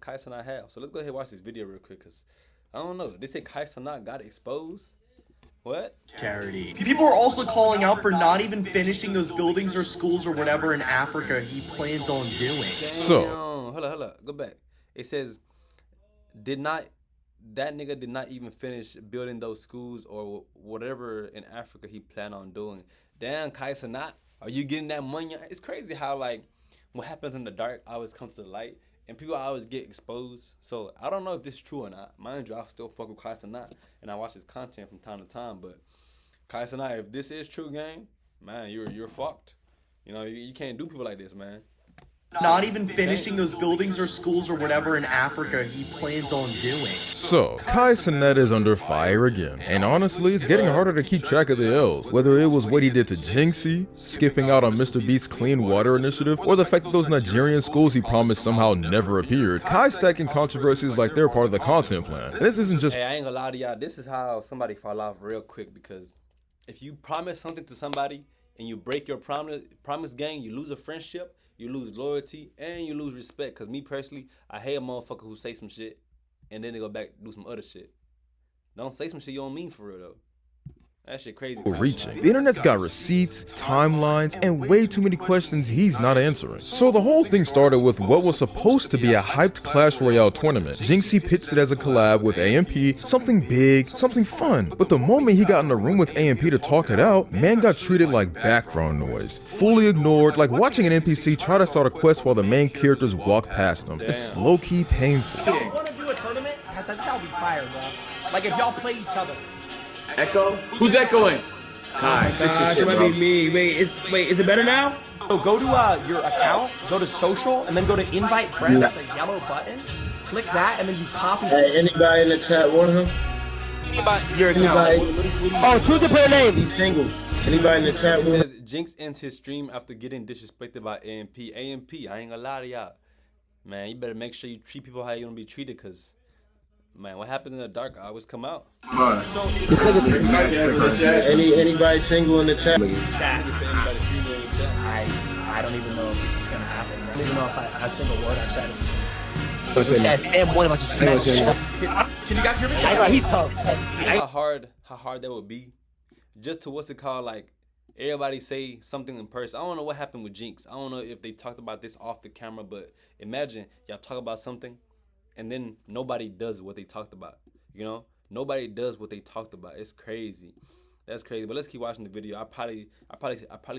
Kai Cenat have. So let's go ahead and watch this video real quick, cause I don't know. They say Kai Cenat got exposed. What? Charity. People are also calling out for not even finishing those buildings or schools or whatever in Africa he plans on doing. So hold up, go back. It says that nigga did not even finish building those schools or whatever in Africa he planned on doing. Damn, Kai Cenat, are you getting that money? It's crazy how like what happens in the dark always comes to the light, and people always get exposed. So I don't know if this is true or not. Mind you, I still fuck with Kai Cenat, and I watch his content from time to time. But Kai Cenat, if this is true, gang, man, you're fucked. You know, you can't do people like this, man. Not even finishing those buildings or schools or whatever in Africa he plans on doing. So, Kai Cenat is under fire again, and honestly, it's getting harder to keep track of the L's. Whether it was what he did to Jinxy, skipping out on Mr. Beast's Clean Water initiative, or the fact that those Nigerian schools he promised somehow never appeared, Kai's stacking controversies like they're part of the content plan. And this isn't just— Hey, I ain't gonna lie to y'all, this is how somebody fall off real quick, because if you promise something to somebody and you break your promise gang, you lose a friendship, you lose loyalty, and you lose respect. Cause me personally, I hate a motherfucker who say some shit and then they go back and do some other shit. Don't say some shit you don't mean for real though. That shit crazy. Reaching. The internet's got receipts, timelines, and way too many questions he's not answering. So the whole thing started with what was supposed to be a hyped Clash Royale tournament. Jinxy pitched it as a collab with AMP, something big, something fun. But the moment he got in the room with AMP to talk it out, man got treated like background noise. Fully ignored, like watching an NPC try to start a quest while the main characters walk past them. It's low-key painful. Y'all wanna do a tournament? Cause I think that would be fire, bro. Like if y'all play each other. Echo? Who's echoing? Kai, fix your shit, might bro. be me. Wait, is it better now? So go to your account, go to social, and then go to invite friend. That's a yellow button. Click that, and then you copy. Hey, anybody in the chat want him? Your account. Oh, choose the player name. He's single. Anybody in the chat It want him? says Jinx ends his stream after getting disrespected by AMP. AMP, I ain't gonna lie to y'all. Man, you better make sure you treat people how you wanna be treated, cause man, what happens in the dark always come out. So Anybody single in the chat? chat. Nigga say anybody see me in the chat. I don't even know if this is gonna happen. I don't even know if I single word I've said it. That's and one about to smash. Can you guys hear me? He's tough. How hard that would be, just to what's it called, like everybody say something in person. I don't know what happened with Jinx. I don't know if they talked about this off the camera, but imagine y'all talk about something and then nobody does what they talked about. You know, nobody does what they talked about. It's crazy. That's crazy. But let's keep watching the video. I probably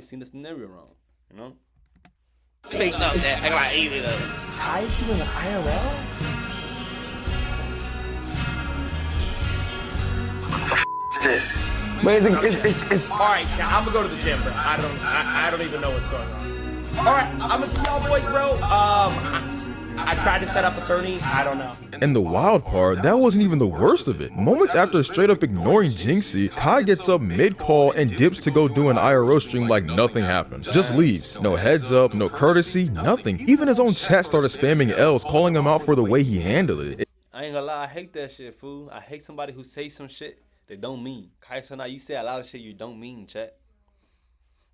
seen the scenario wrong. You know. Wait, no, I got 80 of them. Kai's doing an IRL? This. Wait, it's all right. I'm gonna go to the gym, bro. I don't even know what's going on. All right, I'm a small voice, bro. I tried to set up a tourney. I don't know. And the wild part, that wasn't even the worst of it. Moments after straight up ignoring Jinxy, Kai gets up mid-call and dips to go do an IRO stream like nothing happened. Just leaves. No heads up, no courtesy, nothing. Even his own chat started spamming L's, calling him out for the way he handled it. I ain't gonna lie, I hate that shit, fool. I hate somebody who say some shit they don't mean. Kai Cenat, you say a lot of shit you don't mean, chat.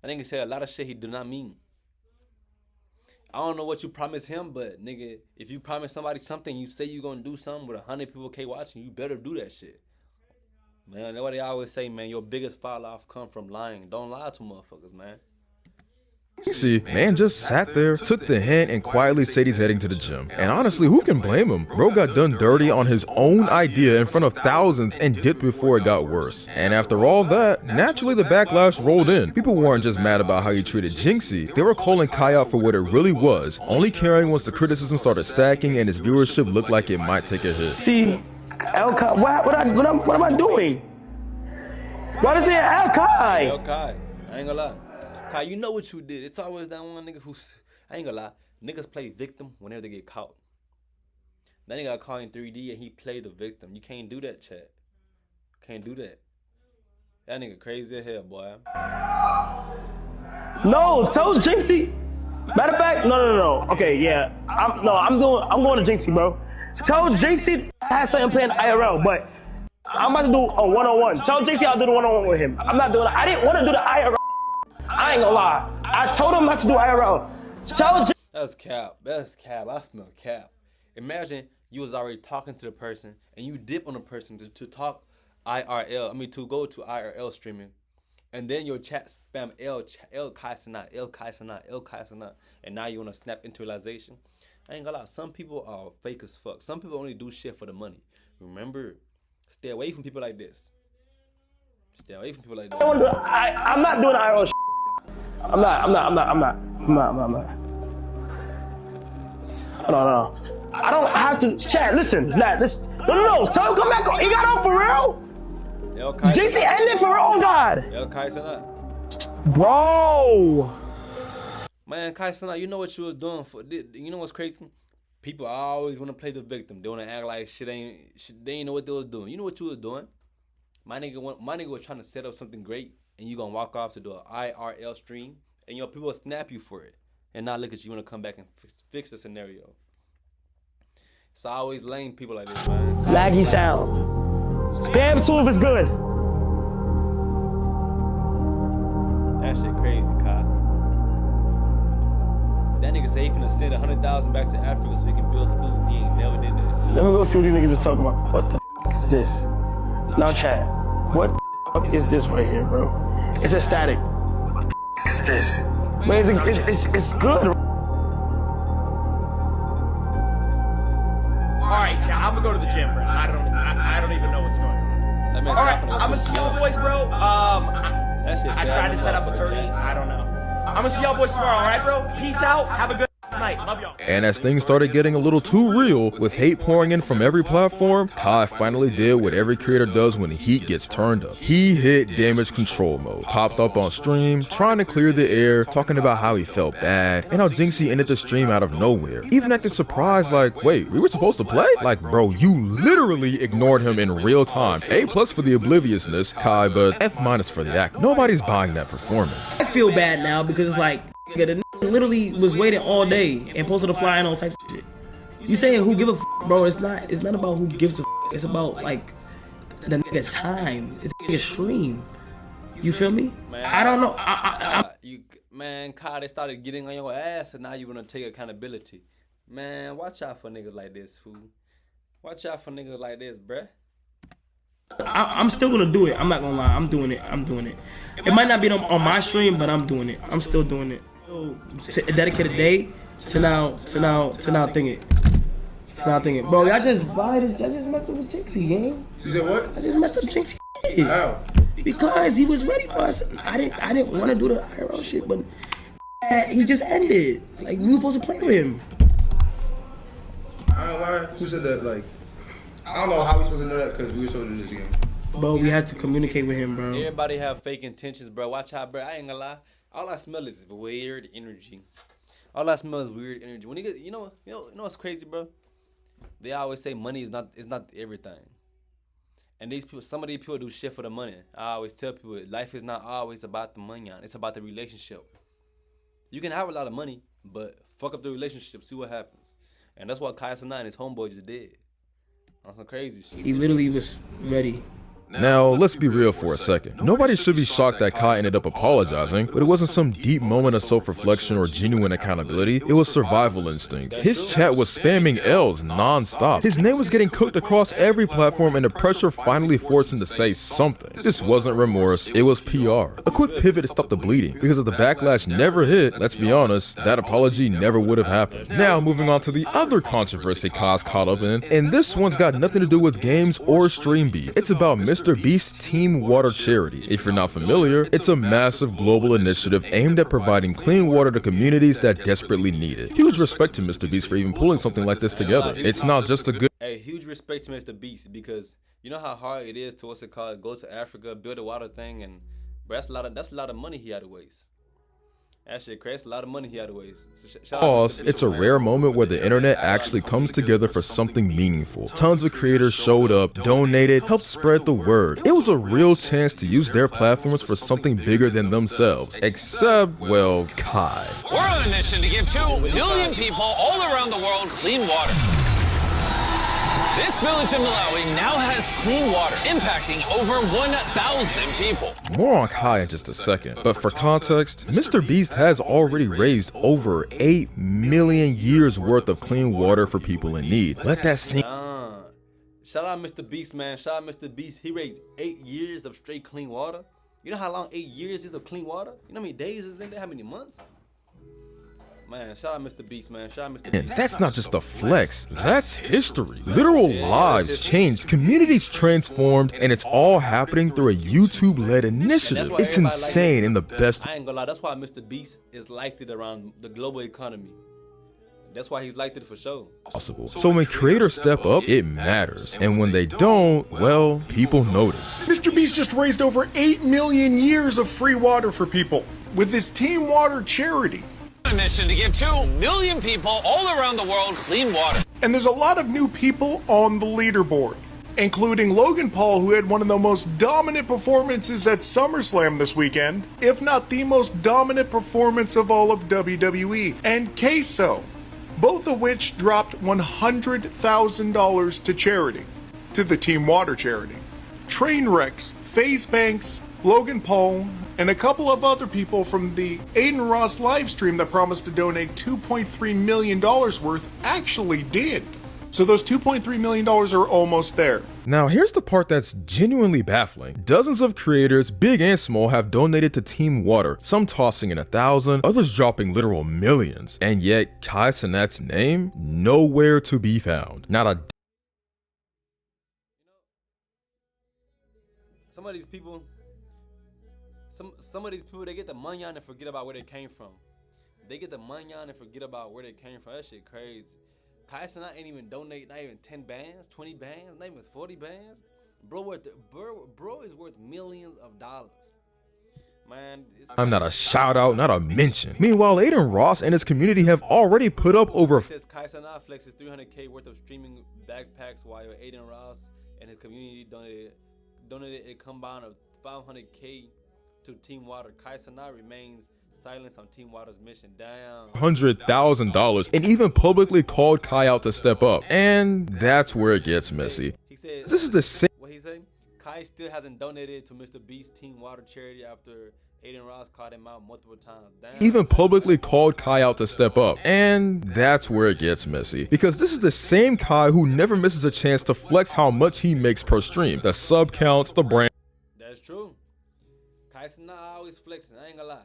I think he said a lot of shit he do not mean. I don't know what you promised him, but nigga, if you promise somebody something, you say you gonna do something with 100 people watching, you better do that shit. Man, that's what they always say, man. Your biggest fall off come from lying. Don't lie to motherfuckers, man. See, man just sat there, took the hint, and quietly said he's heading to the gym. And honestly, who can blame him? Bro got done dirty on his own idea in front of thousands and dipped before it got worse. And after all that, naturally the backlash rolled in. People weren't just mad about how he treated Jinxy, they were calling Kai out for what it really was, only caring once the criticism started stacking and his viewership looked like it might take a hit. See, El Kai, what am I doing? Why does it say El Kai? Yo, Kai, I ain't gonna lie. Kai, you know what you did. It's always that one nigga who's, I ain't gonna lie, niggas play victim whenever they get caught. That nigga got caught in 3D and he played the victim. You can't do that, chat. Can't do that. That nigga crazy as hell, boy. No, tell Jinxy. Matter of fact, no. Okay, yeah. I'm going to Jinxy, bro. Tell Jinxy I have something planned IRL, but I'm about to do a one-on-one. Tell Jinxy I'll do the one-on-one with him. I'm not doing it. I didn't want to do the IRL. I ain't gonna lie. I told him not to do IRL. Tell Jinxy. That's cap. That's cap. I smell cap. Imagine you was already talking to the person and you dip on the person to talk IRL. I mean, to go to IRL streaming. And then your chat spam El Kai Cenat, El Kai Cenat, El Kai Cenat. And now you want to snap into realization. I ain't gonna lie, some people are fake as fuck. Some people only do shit for the money. Remember, stay away from people like this. Stay away from people like this. I'm not doing IRL shit. I'm not. No. I don't have to chat. Listen, lad, listen. No. Tell him come back. He got on for real. Jinxy ended for real. Oh God. El Kai Cenat. Bro. Man, Kai Cenat, you know what you was doing for? You know what's crazy? People always want to play the victim. They want to act like they ain't know what they was doing. You know what you was doing? My nigga was trying to set up something great, and you gonna walk off to do an IRL stream, and people will snap you for it, and now look at you want to come back and fix the scenario. It's always lame people like this, man. Laggy sound. Spam 2 if it's good. That shit crazy, Kai. That nigga say he finna send 100,000 back to Africa so he can build schools. He ain't never did that. Let me go see what these niggas are talking about. What the is this? Now chat. What the is this right here, bro? It's a static. What the is this? Man, it's good. Alright, I'm gonna go to the gym, bro. I don't even know what's going on. Alright, I'm gonna see y'all boys, bro. I tried to set up a 30. I don't know. I'm gonna see y'all boys tomorrow, alright, bro? Peace out. Have a good night. Love y'all. And as things started getting a little too real, with hate pouring in from every platform, Kai finally did what every creator does when the heat gets turned up. He hit damage control mode, popped up on stream, trying to clear the air, talking about how he felt bad, and how Jinxy ended the stream out of nowhere. Even acting surprised like, wait, we were supposed to play? Like, bro, you literally ignored him in real time. A+ for the obliviousness, Kai, but F- for the act. Nobody's buying that performance. I feel bad now because it's like, the literally was waiting all day and posted a flyer and all types of shit. You saying who give a bro? It's not about who gives a. It's about like the nigga time. It's a stream. You feel me? Man, I don't know. Kai, they started getting on your ass, and now you wanna take accountability. Man, watch out for niggas like this, fool. Watch out for niggas like this, bruh. I'm still gonna do it. I'm not gonna lie. I'm doing it. It might not be on my stream, but I'm doing it. I'm still doing it. To dedicate a day to now thinking. Bro, y'all just messed up with Jinxy, gang. You said what? I just messed up Jinxy. How? Because he was ready for us. I didn't want to do the IRL shit, but he just ended. Like, we were supposed to play with him. I don't lie. Who said that? Like, I don't know how we supposed to know that because we were supposed to do this game. Bro, we had to communicate with him, bro. Everybody have fake intentions, bro. Watch out, bro. I ain't gonna lie. All I smell is weird energy. All I smell is weird energy. When niggas, you know what's crazy, bro? They always say money is not everything. And some of these people do shit for the money. I always tell people life is not always about the money. It's about the relationship. You can have a lot of money, but fuck up the relationship. See what happens. And that's what Kai Cenat and his homeboy just did. On some crazy shit. He literally was ready. Now, let's be real for a second. Nobody should be shocked that Kai ended up apologizing, but it wasn't some deep moment of self-reflection or genuine accountability. It was survival instinct. His chat was spamming L's non-stop. His name was getting cooked across every platform, and the pressure finally forced him to say something. This wasn't remorse, it was PR. A quick pivot to stop the bleeding, because if the backlash never hit, let's be honest, that apology never would have happened. Now, moving on to the other controversy Kai's caught up in, and this one's got nothing to do with games or stream beef. It's about Mr. Beast's Team Water charity. If you're not familiar, it's a massive global initiative aimed at providing clean water to communities that desperately need it. Huge respect to Mr. Beast for even pulling something like this together. It's not just a good... Hey, huge respect to Mr. Beast, because you know how hard it is to go to Africa, build a water thing, and bro, that's a lot of money he had to waste. That shit crazy. A lot of money he had to waste. So it's a rare moment where the internet actually comes together for something meaningful. Tons of creators showed up, donated, helped spread the word. It was a real chance to use their platforms for something bigger than themselves. Except, well, Kai. We're on a mission to give 2 million people all around the world clean water. This village in Malawi now has clean water, impacting over 1,000 people. More on Kai in just a second, but for context, Mr. Beast has already raised over 8 million years worth of clean water for people in need. Let that sink. Shout out Mr. Beast, man. Shout out Mr. Beast. He raised 8 years of straight clean water. You know how long 8 years is of clean water? You know how many days is in there? How many months? Man, shout out Mr. Beast, man. Shout out Mr. Beast. And that's not just a flex, that's history. Literal lives changed, communities transformed, and it's all happening through a YouTube-led initiative. It's insane in the best. I ain't gonna lie, that's why Mr. Beast is liked it around the global economy. That's why he's liked it for sure. Possible. So when creators step up, it matters. And when they don't, well, people notice. Mr. Beast just raised over 8 million years of free water for people with his Team Water charity. A mission to give 2 million people all around the world clean water. And there's a lot of new people on the leaderboard, including Logan Paul, who had one of the most dominant performances at SummerSlam this weekend, if not the most dominant performance of all of WWE, and Queso, both of which dropped $100,000 to charity, to the Team Water charity. Trainwrecks, FaZe Banks, Logan Paul, and a couple of other people from the Aiden Ross livestream that promised to donate $2.3 million worth actually did. So those $2.3 million are almost there. Now here's the part that's genuinely baffling. Dozens of creators, big and small, have donated to Team Water, some tossing in 1,000, others dropping literal millions. And yet Kai Cenat's name, nowhere to be found. Not a Some of these people, they get the money on and forget about where they came from. They get the money on and forget about where they came from. That shit crazy. Kai Cenat ain't even donate, not even 10 bands, 20 bands, not even 40 bands. Bro is worth millions of dollars. Man, I'm not a shout out, not a mention. Meanwhile, Aiden Ross and his community have already put up over. It says Kai Cenat flexes $300K worth of streaming backpacks while Aiden Ross and his community donated a combined of $500K to Team Water. Kai Cenat remains silent on Team Water's mission. Damn. $100,000 and even publicly called Kai out to step up. And that's where it gets messy. He said, this is the same. What he say? Kai still hasn't donated to Mr. Beast Team Water charity after Aiden Ross called him out multiple times. Damn. Even publicly called Kai out to step up. And that's where it gets messy. Because this is the same Kai who never misses a chance to flex how much he makes per stream. The sub counts, the brand. That's true. Kai Cenat always flexing, I ain't gonna lie.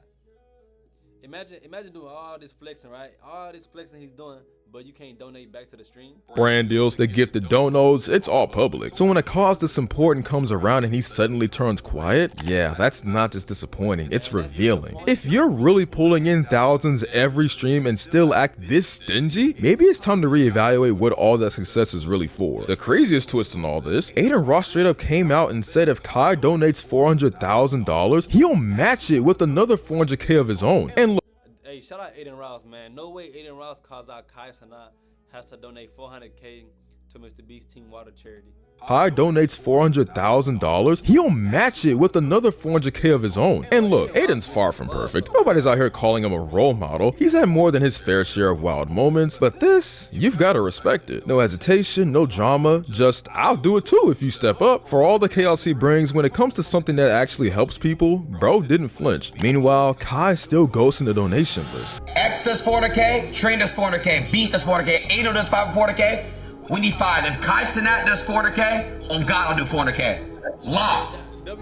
Imagine doing all this flexing, right? All this flexing he's doing, but you can't donate back to the stream. Brand deals, the gifted donos, it's all public. So when a cause this important comes around and he suddenly turns quiet, yeah, that's not just disappointing, it's revealing. If you're really pulling in thousands every stream and still act this stingy, maybe it's time to reevaluate what all that success is really for. The craziest twist in all this, Aiden Ross straight up came out and said if Kai donates $400,000, he'll match it with another $400K of his own. And look, hey, shout out Aiden Ross, man. No way Aiden Ross calls out Kai Cenat has to donate $400K to Mr. Beast Team Water charity. Kai donates $400,000, he'll match it with another $400K of his own. And look, Aiden's far from perfect. Nobody's out here calling him a role model. He's had more than his fair share of wild moments, but this, you've got to respect it. No hesitation, no drama, just I'll do it too if you step up. For all the chaos he brings, when it comes to something that actually helps people, bro didn't flinch. Meanwhile, Kai still goes in the donation list. X does 400K, Train does 400K, Beast does 400K, Aiden does 400K. We need 5. If Kai Cenat does 400K, on God, I'll do 400K. Locked. If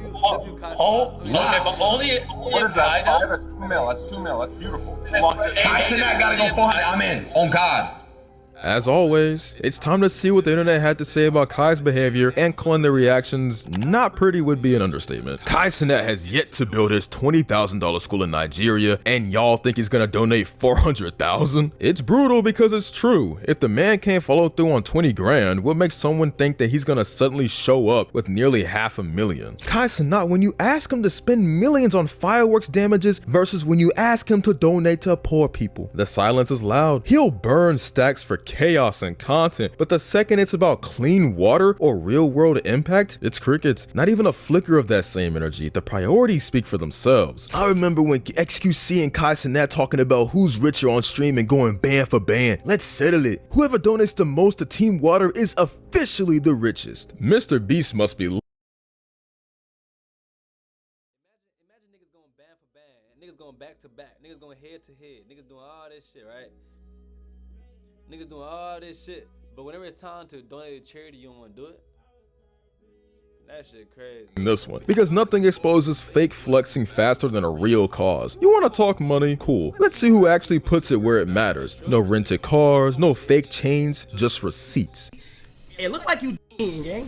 only What is that? 5? That's 2 mil. That's 2 mil. That's beautiful. Kai Cenat gotta go 400. I'm in. On God. As always, it's time to see what the internet had to say about Kai's behavior, and calling the reactions not pretty would be an understatement. Kai Cenat has yet to build his $20,000 school in Nigeria, and y'all think he's gonna donate $400,000? It's brutal because it's true. If the man can't follow through on 20 grand, what makes someone think that he's gonna suddenly show up with nearly $500,000? Kai Cenat, when you ask him to spend millions on fireworks damages versus when you ask him to donate to poor people, the silence is loud. He'll burn stacks for chaos and content, but the second it's about clean water or real world impact, it's crickets. Not even a flicker of that same energy. The priorities speak for themselves. I remember when XQC and Kai Cenat talking about who's richer on stream and going ban for ban. Let's settle it. Whoever donates the most to Team Water is officially the richest. Mr. Beast must be Imagine niggas going band for band, niggas going back to back, niggas going head to head, niggas doing all this shit, right? Niggas doing all this shit, but whenever it's time to donate to charity, you don't want to do it. That shit crazy. in this one, because nothing exposes fake flexing faster than a real cause. You want to talk money? Cool. Let's see who actually puts it where it matters. No rented cars, no fake chains, just receipts. It looked like you gang.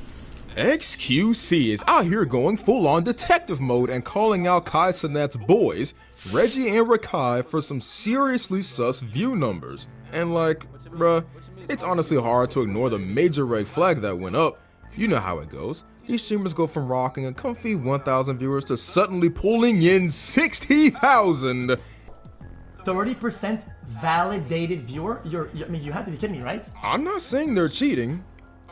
XQC is out here going full-on detective mode and calling out Kai Cenat's boys, Reggie and Rakai, for some seriously sus view numbers. And like, bruh, it's honestly hard to ignore the major red flag that went up. You know how it goes. These streamers go from rocking a comfy 1,000 viewers to suddenly pulling in 60,000. 30% validated viewer? I mean, you have to be kidding me, right? I'm not saying they're cheating.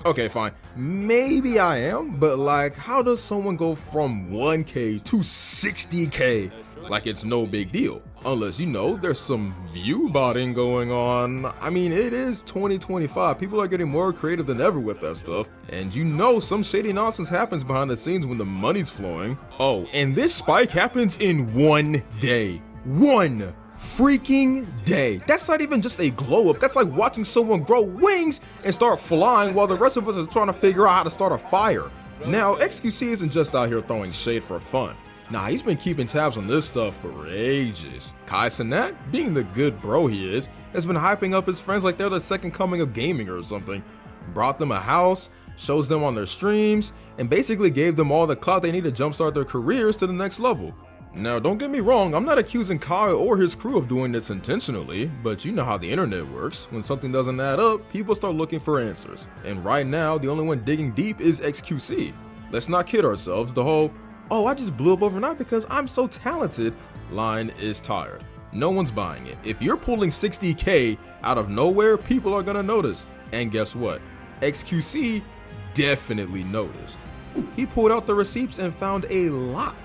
Okay, fine. Maybe I am, but like, how does someone go from 1K to 60K? Like it's no big deal. Unless, you know, there's some Viewbotting going on. I mean, it is 2025. People are getting more creative than ever with that stuff. And you know some shady nonsense happens behind the scenes when the money's flowing. Oh, and this spike happens in 1 day. 1 freaking day. That's not even just a glow up. That's like watching someone grow wings and start flying while the rest of us are trying to figure out how to start a fire. Now, XQC isn't just out here throwing shade for fun. Nah, he's been keeping tabs on this stuff for ages. Kai Cenat, being the good bro he is, has been hyping up his friends like they're the second coming of gaming or something. Brought them a house, shows them on their streams, and basically gave them all the clout they need to jumpstart their careers to the next level. Now, don't get me wrong, I'm not accusing Kai or his crew of doing this intentionally, but you know how the internet works. When something doesn't add up, people start looking for answers. And right now, the only one digging deep is XQC. Let's not kid ourselves, the whole, "Oh, I just blew up overnight because I'm so talented" line is tired. No one's buying it. If you're pulling 60K out of nowhere, people are gonna notice. And guess what? XQC definitely noticed. He pulled out the receipts and found a lot.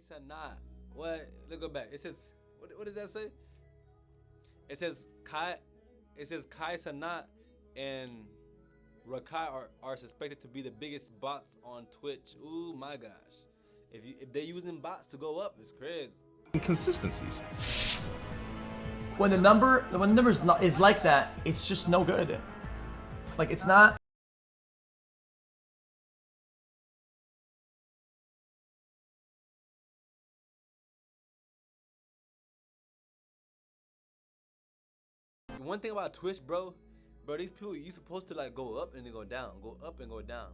Cenat. What? Let's go back. It says, what does that say? It says Kai Cenat and Rakai are suspected to be the biggest bots on Twitch. Ooh my gosh. If they're using bots to go up, it's crazy. Inconsistencies. When the number is like that, it's just no good. Like it's not. One thing about Twitch, bro, these people, you supposed to like go up and then go down, go up and go down.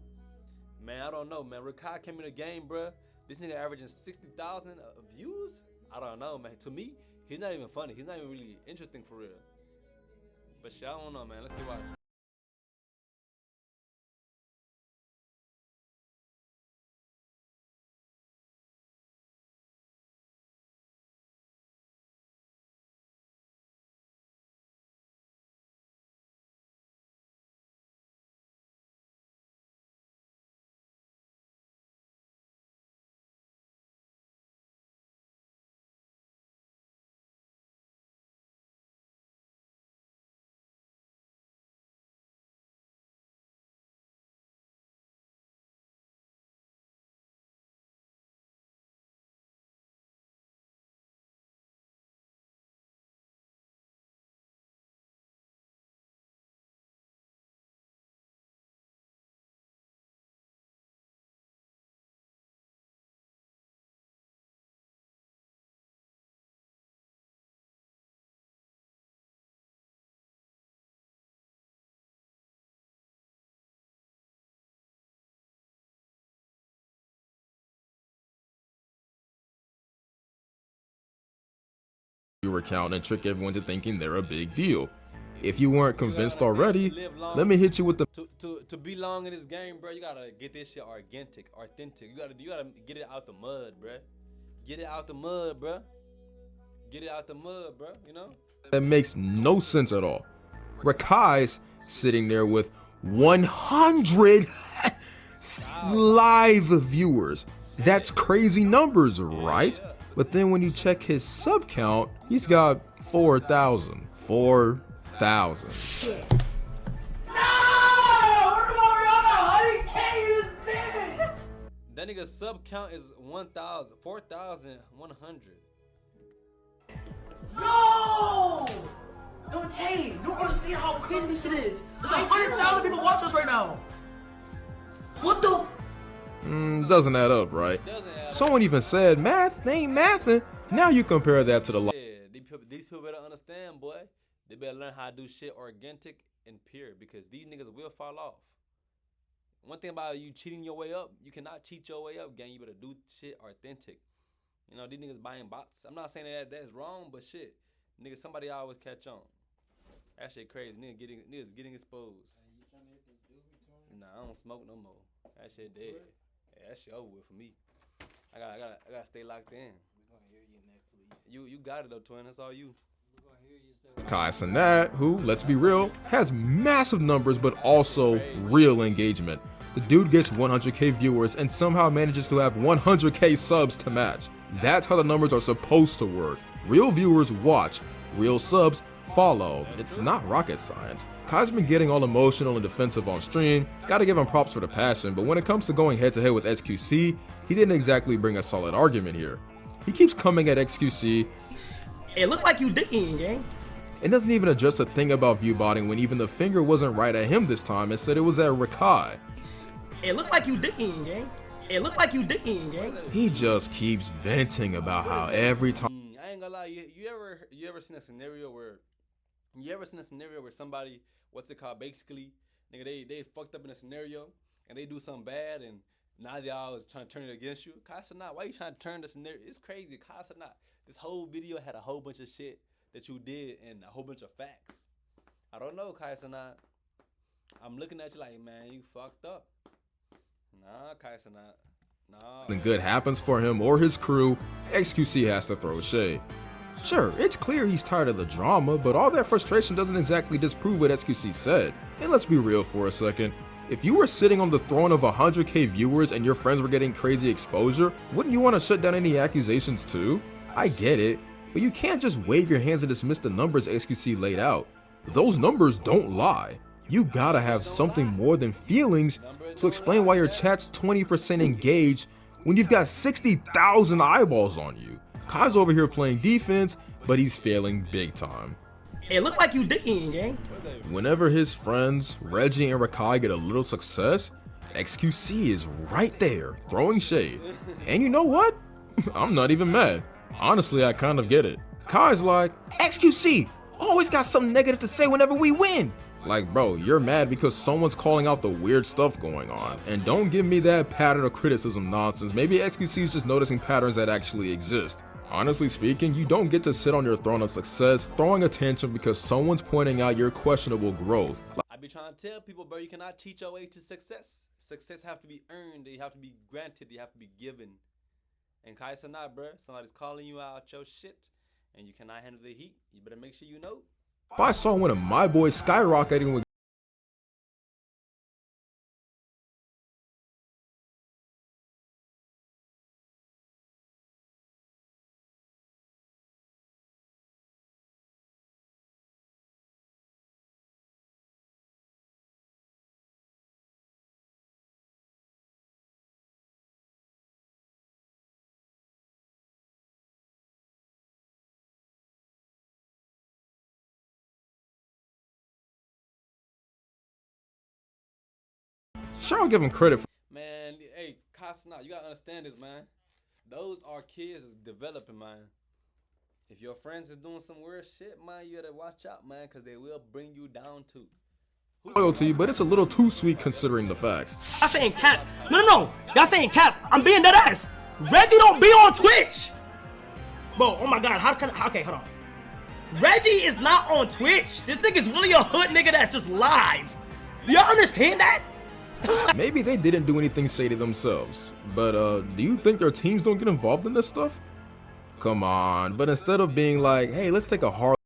Man, I don't know, man. Rakai came in the game, bro. This nigga averaging 60,000 views. I don't know, man. To me, he's not even funny. He's not even really interesting for real. But shit, I don't know, man. Let's keep watching. Viewer count and trick everyone to thinking they're a big deal. If you weren't convinced already, let me hit you with the to be long in this game, bro. You gotta get this shit authentic. You gotta get it out the mud, bro. Get it out the mud, bro. Get it out the mud, bro. You know. That makes no sense at all. Rakai's sitting there with 100 live viewers. That's crazy numbers, right? But then when you check his sub count, he's got 4,000. 4,000. That nigga's sub count is 4,100. No! No, Tay, you don't understand how crazy this shit is. There's 100,000 people watching us right now. What the? Doesn't add up, right? Someone even said math ain't mathin'. Now you compare that to the These people better understand, boy. They better learn how to do shit organic and pure, because these niggas will fall off. One thing about you cheating your way up, you cannot cheat your way up, gang. You better do shit authentic. You know, these niggas buying bots. I'm not saying that that's wrong, but shit, niggas, somebody always catch on. That shit crazy. Niggas getting exposed. Nah, I don't smoke no more. That shit dead. Yeah, that shit over with for me. I gotta stay locked in. You got it though, twin. That's all you. Cenat, who, let's be real, has massive numbers but also real engagement. The dude gets 100k viewers and somehow manages to have 100k subs to match. That's how the numbers are supposed to work. Real viewers watch, real subs follow. It's not rocket science. Kai's been getting all emotional and defensive on stream. Gotta give him props for the passion, but when it comes to going head to head with XQC, he didn't exactly bring a solid argument here. He keeps coming at XQC. It looked like you dicking, gang. It doesn't even address a thing about Viewbotting when even the finger wasn't right at him this time and said it was at Rakai. It looked like you dicking, gang. It looked like you dicking, gang. He just keeps venting about how every time. I ain't gonna lie, you ever seen a scenario where somebody, what's it called, basically, nigga, they fucked up in a scenario and they do something bad and now they always trying to turn it against you? Cenat, why you trying to turn the scenario? It's crazy, Cenat. This whole video had a whole bunch of shit that you did and a whole bunch of facts. I don't know, Cenat. I'm looking at you like, man, you fucked up. Nah, Cenat. Nah. When good happens for him or his crew, XQC has to throw shade. Sure, it's clear he's tired of the drama, but all that frustration doesn't exactly disprove what XQC said. And let's be real for a second. If you were sitting on the throne of 100k viewers and your friends were getting crazy exposure, wouldn't you want to shut down any accusations too? I get it, but you can't just wave your hands and dismiss the numbers XQC laid out. Those numbers don't lie. You gotta have something more than feelings to explain why your chat's 20% engaged when you've got 60,000 eyeballs on you. Kai's over here playing defense, but he's failing big time. It looked like you dicking, gang. Whenever his friends, Reggie and Rakai, get a little success, XQC is right there, throwing shade. And you know what? I'm not even mad. Honestly, I kind of get it. Kai's like, XQC, always got something negative to say whenever we win. Like, bro, you're mad because someone's calling out the weird stuff going on. And don't give me that pattern of criticism nonsense. Maybe XQC is just noticing patterns that actually exist. Honestly speaking, you don't get to sit on your throne of success throwing attention because someone's pointing out your questionable growth. I be trying to tell people, bro, you cannot cheat your way to success. Success have to be earned. They have to be granted. They have to be given. And Cenat, bro, somebody's calling you out your shit and you cannot handle the heat. You better make sure you know. If I saw one of my boys skyrocketing with sure, I'll give him credit for. Man, hey, Cenat, you gotta understand this, man. Those are kids that's developing, man. If your friends is doing some weird shit, man, you gotta watch out, man, because they will bring you down too. Loyalty, but it's a little too sweet considering the facts. Y'all saying cap. No. Y'all saying cap. I'm being dead ass. Reggie don't be on Twitch. Bro, oh my God. Okay, hold on. Reggie is not on Twitch. This nigga's really a hood nigga that's just live. Do y'all understand that? Maybe they didn't do anything shady themselves, but do you think their teams don't get involved in this stuff? Come on, but instead of being like, hey, let's take a hard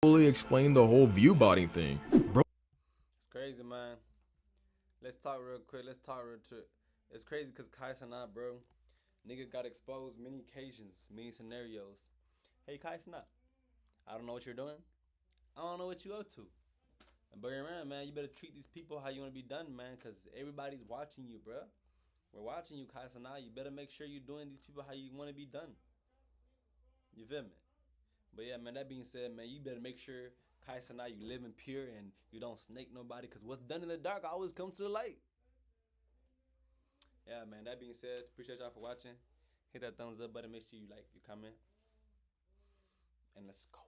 fully explain the whole Viewbotting thing. Bro, It's crazy, man. Let's talk real quick. Let's talk real quick. It's crazy because Cenat, bro, nigga got exposed many occasions, many scenarios. Hey, Cenat, I don't know what you're doing. I don't know what you up to. But remember, man, you better treat these people how you want to be done, man, because everybody's watching you, bro. We're watching you, Cenat. You better make sure you're doing these people how you want to be done. You feel me? But yeah, man, that being said, man, you better make sure, Cenat, you live in pure and you don't snake nobody, because what's done in the dark always comes to the light. Yeah, man, that being said, appreciate y'all for watching. Hit that thumbs up button. Make sure you like, you comment. And let's go.